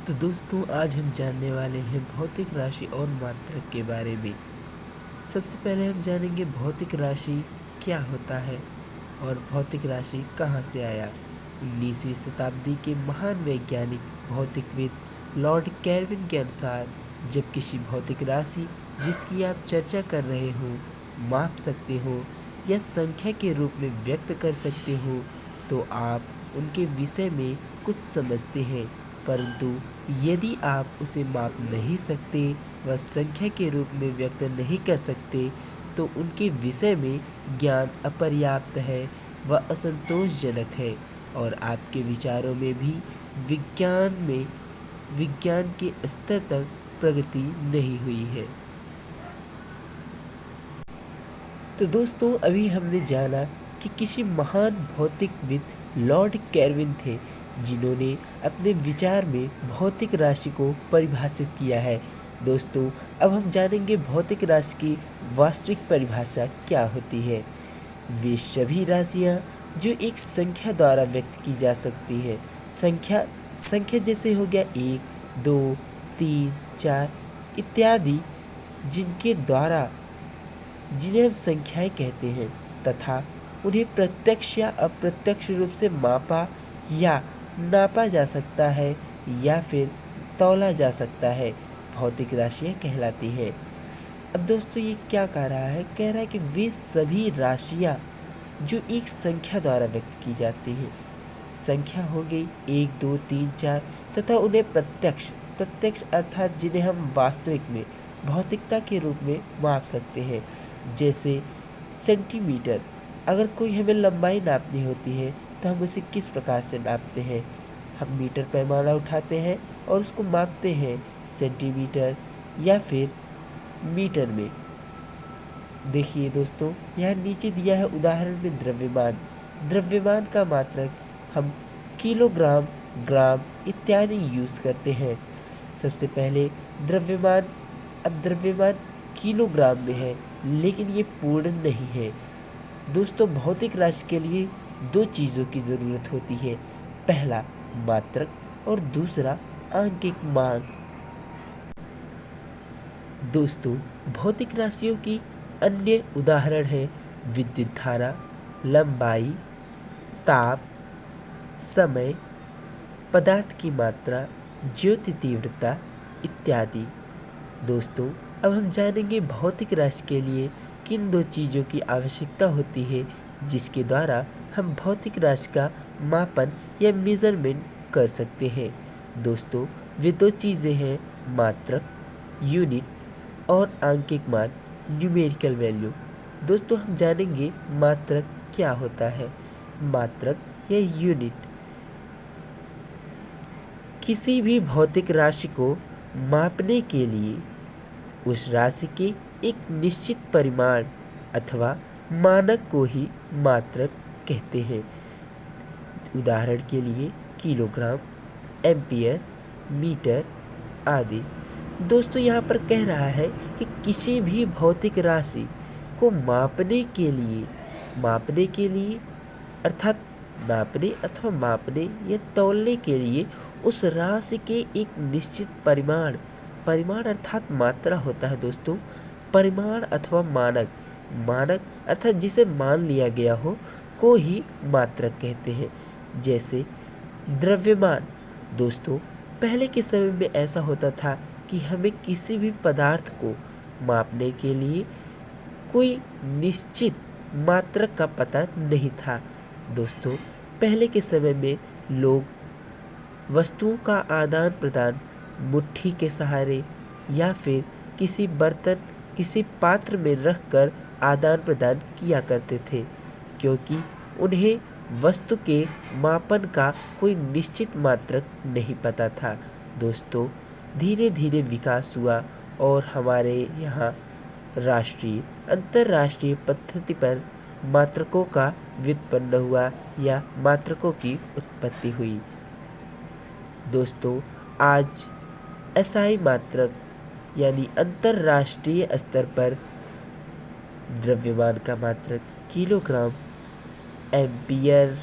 तो दोस्तों आज हम जानने वाले हैं भौतिक राशि और मात्रक के बारे में। सबसे पहले हम जानेंगे भौतिक राशि क्या होता है और भौतिक राशि कहाँ से आया। 19वीं शताब्दी के महान वैज्ञानिक भौतिकविद लॉर्ड केल्विन के अनुसार जब किसी भौतिक राशि जिसकी आप चर्चा कर रहे हो, माप सकते हो या संख्या के रूप में व्यक्त कर सकते हो तो आप उनके विषय में कुछ समझते हैं। परंतु यदि आप उसे माप नहीं सकते व संख्या के रूप में व्यक्त नहीं कर सकते तो उनके विषय में ज्ञान अपर्याप्त है व असंतोषजनक है और आपके विचारों में भी विज्ञान के स्तर तक प्रगति नहीं हुई है। तो दोस्तों अभी हमने जाना कि किसी महान भौतिकविद लॉर्ड केल्विन थे जिन्होंने अपने विचार में भौतिक राशि को परिभाषित किया है। दोस्तों अब हम जानेंगे भौतिक राशि की वास्तविक परिभाषा क्या होती है। वे सभी राशियाँ जो एक संख्या द्वारा व्यक्त की जा सकती है। संख्या संख्या जैसे हो गया 1, 2, 3, 4 इत्यादि जिन्हें हम संख्याएं कहते हैं तथा उन्हें प्रत्यक्ष या अप्रत्यक्ष रूप से मापा या नापा जा सकता है या फिर तौला जा सकता है, भौतिक राशियाँ कहलाती हैं। अब दोस्तों ये क्या कह रहा है? कह रहा है कि वे सभी राशियाँ जो एक संख्या द्वारा व्यक्त की जाती हैं। संख्या हो गई 1, 2, 3, 4 तथा उन्हें प्रत्यक्ष अर्थात जिन्हें हम वास्तविक में भौतिकता के रूप में माप सकते हैं। जैसे सेंटीमीटर, अगर कोई हमें लंबाई नापनी होती है तो हम उसे किस प्रकार से नापते हैं? हम मीटर पैमाना उठाते हैं और उसको मापते हैं सेंटीमीटर या फिर मीटर में। देखिए दोस्तों यहाँ नीचे दिया है उदाहरण में द्रव्यमान का मात्रक हम किलोग्राम, ग्राम इत्यादि यूज़ करते हैं। सबसे पहले द्रव्यमान किलोग्राम में है लेकिन ये पूर्ण नहीं है। दोस्तों भौतिक राशि के लिए दो चीज़ों की ज़रूरत होती है, पहला मात्रक और दूसरा आंकिक मान। दोस्तों भौतिक राशियों की अन्य उदाहरण है विद्युत धारा, लंबाई, ताप, समय, पदार्थ की मात्रा, ज्योति तीव्रता इत्यादि। दोस्तों अब हम जानेंगे भौतिक राशि के लिए किन दो चीज़ों की आवश्यकता होती है जिसके द्वारा हम भौतिक राशि का मापन या मेज़रमेंट कर सकते हैं। दोस्तों वे दो चीज़ें हैं मात्रक, यूनिट और आंकिक मान, न्यूमेरिकल वैल्यू। दोस्तों हम जानेंगे मात्रक क्या होता है। मात्रक या यूनिट किसी भी भौतिक राशि को मापने के लिए उस राशि के एक निश्चित परिमाण अथवा मानक को ही मात्रक कहते हैं। उदाहरण के लिए किलोग्राम, एम्पियर, मीटर आदि। दोस्तों यहाँ पर कह रहा है कि किसी भी भौतिक राशि को मापने के लिए अर्थात नापने अथवा मापने या तौलने के लिए उस राशि के एक निश्चित परिमाण अर्थात मात्रा होता है। दोस्तों परिमाण अथवा मानक अर्थात जिसे मान लिया गया हो को ही मात्रक कहते हैं। जैसे द्रव्यमान। दोस्तों पहले के समय में ऐसा होता था कि हमें किसी भी पदार्थ को मापने के लिए कोई निश्चित मात्रक का पता नहीं था। दोस्तों पहले के समय में लोग वस्तुओं का आदान प्रदान मुट्ठी के सहारे या फिर किसी पात्र में रखकर आदान प्रदान किया करते थे, क्योंकि उन्हें वस्तु के मापन का कोई निश्चित मात्रक नहीं पता था। दोस्तों धीरे धीरे विकास हुआ और हमारे यहाँ राष्ट्रीय अंतर्राष्ट्रीय पद्धति पर मात्रकों का व्युत्पन्न हुआ या मात्रकों की उत्पत्ति हुई। दोस्तों आज एसआई मात्रक यानी अंतर्राष्ट्रीय स्तर पर द्रव्यमान का मात्रक किलोग्राम, एम्पियर,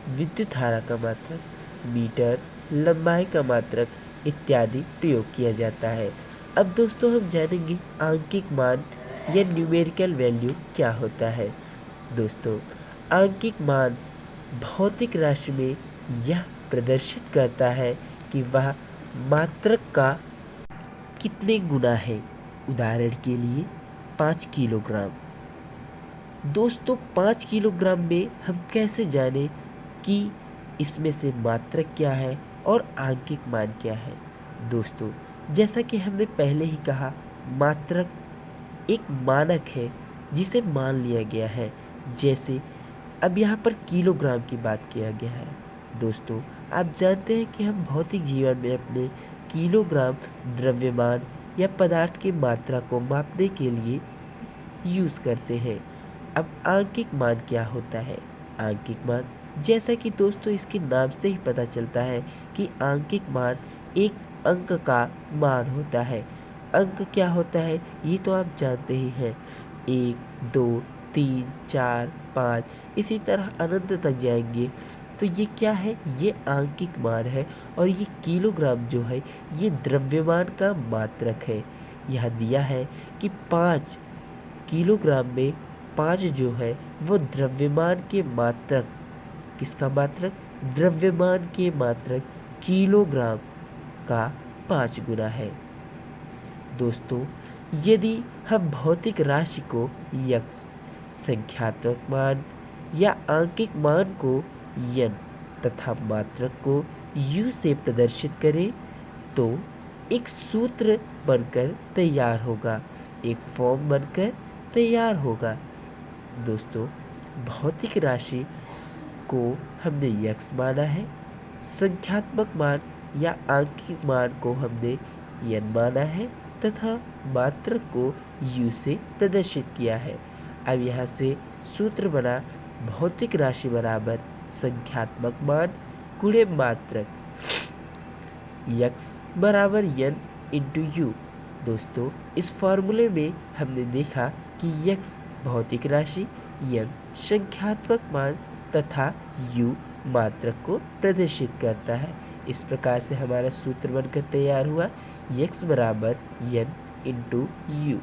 विद्युत धारा का मात्रक मीटर, लंबाई का मात्रक इत्यादि प्रयोग किया जाता है। अब दोस्तों हम जानेंगे आंकिक मान या न्यूमेरिकल वैल्यू क्या होता है। दोस्तों आंकिक मान भौतिक राशि में यह प्रदर्शित करता है कि वह मात्रक का कितने गुना है। उदाहरण के लिए 5 किलोग्राम। दोस्तों 5 किलोग्राम में हम कैसे जानें कि इसमें से मात्रक क्या है और आंकिक मान क्या है। दोस्तों जैसा कि हमने पहले ही कहा, मात्रक एक मानक है जिसे मान लिया गया है। जैसे अब यहाँ पर किलोग्राम की बात किया गया है। दोस्तों आप जानते हैं कि हम भौतिक जीवन में अपने किलोग्राम द्रव्यमान या पदार्थ की मात्रा को मापने के लिए यूज़ करते हैं। अब आंकिक मान क्या होता है। आंकिक मान, जैसा कि दोस्तों इसके नाम से ही पता चलता है कि आंकिक मान एक अंक का मान होता है। अंक क्या होता है ये तो आप जानते ही हैं, 1 2 3 4 5 इसी तरह अनंत तक जाएंगे। तो ये क्या है, ये आंकिक मान है। और ये किलोग्राम जो है ये द्रव्यमान का मात्रक है। यह दिया है कि 5 किलोग्राम में 5 जो है वो द्रव्यमान के मात्रक, किसका मात्रक, द्रव्यमान के मात्रक किलोग्राम का 5 गुना है। दोस्तों यदि हम भौतिक राशि को यक्स, संख्यात्मक मान या आंकिक मान को यन तथा मात्रक को यू से प्रदर्शित करें तो एक सूत्र बनकर तैयार होगा, एक फॉर्म बनकर तैयार होगा। दोस्तों भौतिक राशि को हमने यक्स माना है, संख्यात्मक मान या आंकिक मान को हमने यन माना है तथा मात्रक को यू से प्रदर्शित किया है। अब यहाँ से सूत्र बना भौतिक राशि बराबर संख्यात्मक मान गुणे मात्रक, यक्स बराबर यन इंटू यू। दोस्तों इस फॉर्मूले में हमने देखा कि यक्स भौतिक राशि, यन संख्यात्मक मान तथा यू मात्रक को प्रदर्शित करता है। इस प्रकार से हमारा सूत्र बनकर तैयार हुआ, यक्स बराबर यन इंटू यू।